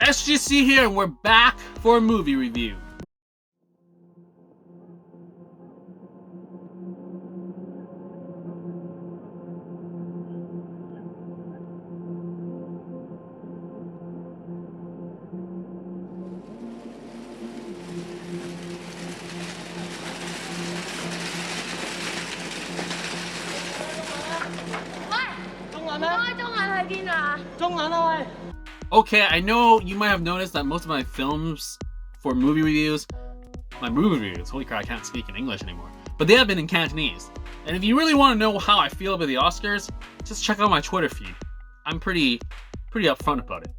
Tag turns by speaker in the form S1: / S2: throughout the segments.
S1: SGC here, and we're back for a movie review. Okay, I know you might have noticed that most of my films for movie reviews, holy crap, I can't speak in English anymore, but they have been in Cantonese. And if you really want to know how I feel about the Oscars, just check out my Twitter feed. I'm pretty upfront about it.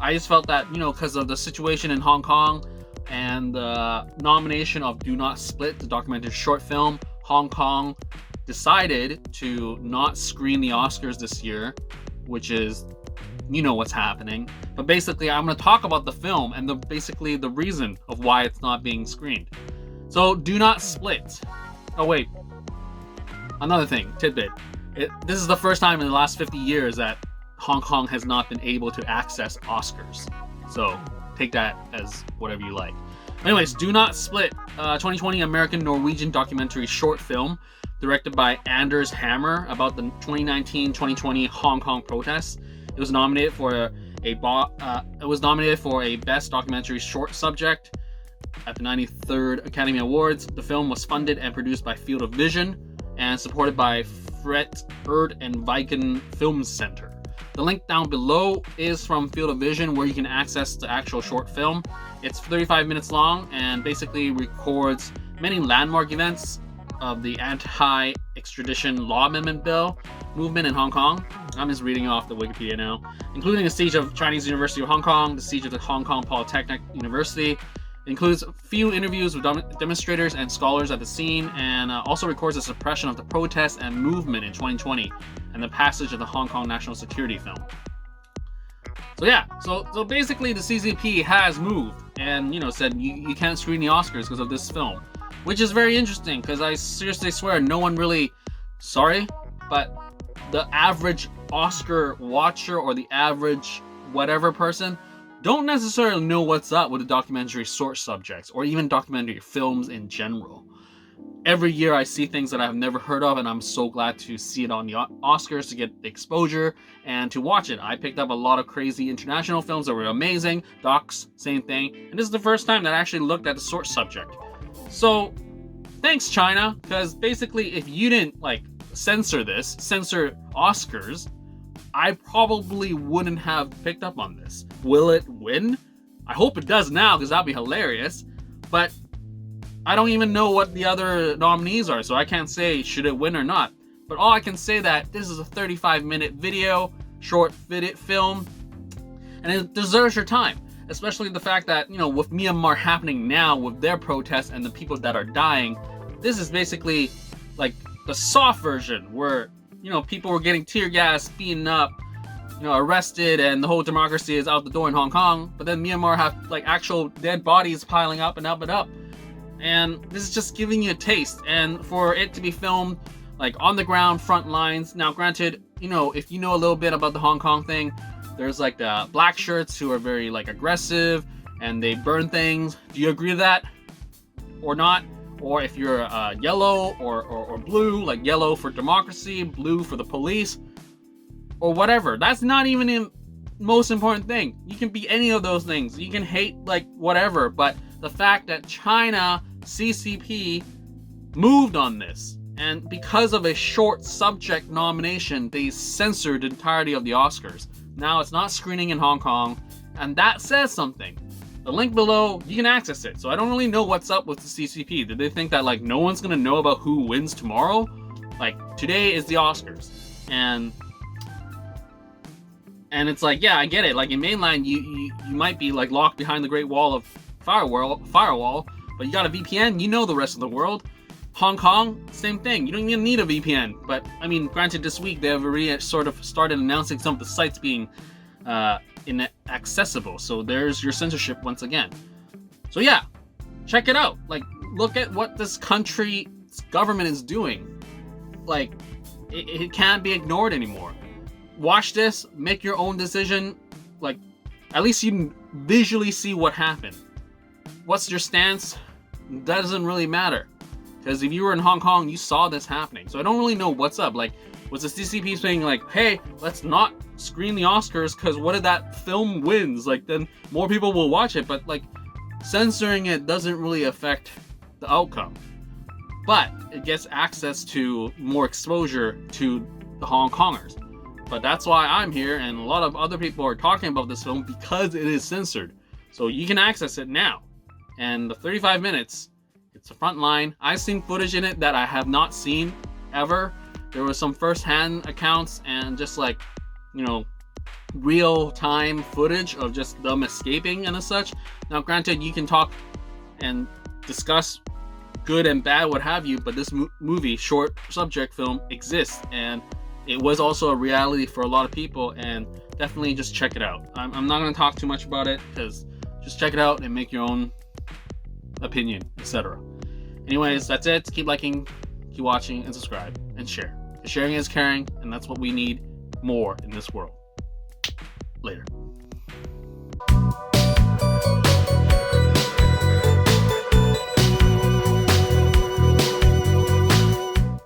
S1: I just felt that, because of the situation in Hong Kong and the nomination of Do Not Split, the documentary short film, Hong Kong decided to not screen the Oscars this year, which is, what's happening. But basically, I'm going to talk about the film and the reason of why it's not being screened. So, Do Not Split. Oh wait, another thing, tidbit. This is the first time in the last 50 years that Hong Kong has not been able to access Oscars. So, take that as whatever you like. Anyways, Do Not Split, 2020 American-Norwegian documentary short film directed by Anders Hammer about the 2019-2020 Hong Kong protests. It was nominated for a Best Documentary Short Subject at the 93rd Academy Awards. The film was funded and produced by Field of Vision and supported by Fret Erd and Viken Film Center. The link down below is from Field of Vision, where you can access the actual short film. It's 35 minutes long and basically records many landmark events of the anti-extradition law amendment bill movement in Hong Kong. I'm just reading off the Wikipedia now, including the siege of Chinese University of Hong Kong, the siege of the Hong Kong Polytechnic University. It includes a few interviews with demonstrators and scholars at the scene, and also records the suppression of the protests and movement in 2020 and the passage of the Hong Kong National Security Film. So yeah, so basically the CCP has moved and said you can't screen the Oscars because of this film, which is very interesting because I seriously swear no one really, sorry, but the average Oscar watcher or the average whatever person don't necessarily know what's up with the documentary short subjects or even documentary films in general. Every year I see things that I've never heard of, and I'm so glad to see it on the Oscars to get the exposure and to watch it. I picked up a lot of crazy international films that were amazing. Docs, same thing. And this is the first time that I actually looked at the short subject. So, thanks China, because basically if you didn't censor Oscars, I probably wouldn't have picked up on this. Will it win? I hope it does now, because that'd be hilarious. But I don't even know what the other nominees are, so I can't say should it win or not. But all I can say that this is a 35-minute short film, and it deserves your time. Especially the fact that, with Myanmar happening now with their protests and the people that are dying, this is basically like the soft version where, people were getting tear gas, beaten up, arrested, and the whole democracy is out the door in Hong Kong. But then Myanmar have actual dead bodies piling up and up and up. And this is just giving you a taste. And for it to be filmed on the ground, front lines. Now, granted, if you know a little bit about the Hong Kong thing, there's the black shirts who are very aggressive and they burn things. Do you agree with that or not? Or if you're yellow or blue, yellow for democracy, blue for the police, or whatever. That's not even the most important thing. You can be any of those things. You can hate whatever, but the fact that China CCP moved on this, and because of a short subject nomination, they censored the entirety of the Oscars. Now it's not screening in Hong Kong, and that says something. The link below, you can access it. So I don't really know what's up with the CCP. Did they think that no one's gonna know about who wins tomorrow? Today is the Oscars, and it's yeah, I get it. In mainland, you might be locked behind the Great Wall of firewall, but you got a VPN. You know the rest of the world. Hong Kong, same thing. You don't even need a VPN. But I mean, granted, this week they have already sort of started announcing some of the sites being inaccessible. So there's your censorship once again. So yeah, check it out. Look at what this country's government is doing. It can't be ignored anymore. Watch this, make your own decision. At least you visually see what happened. What's your stance? That doesn't really matter. Because if you were in Hong Kong, you saw this happening. So I don't really know what's up. Like, was the CCP saying like, hey, let's not screen the Oscars because what if that film wins? Like, then more people will watch it. But like, censoring it doesn't really affect the outcome. But it gets access to more exposure to the Hong Kongers. But that's why I'm here, and a lot of other people are talking about this film because it is censored. So you can access it now. And the 35 minutes, it's a front line. I've seen footage in it that I have not seen ever. There was some first-hand accounts and just like, you know, real-time footage of just them escaping and as such. Now, granted, you can talk and discuss good and bad, what have you, but this movie, short subject film, exists, and it was also a reality for a lot of people, and definitely just check it out. I'm not going to talk too much about it, because just check it out and make your own opinion, etc. Anyways, that's it. Keep liking, keep watching, and subscribe, and share. Sharing is caring, and that's what we need more in this world. Later.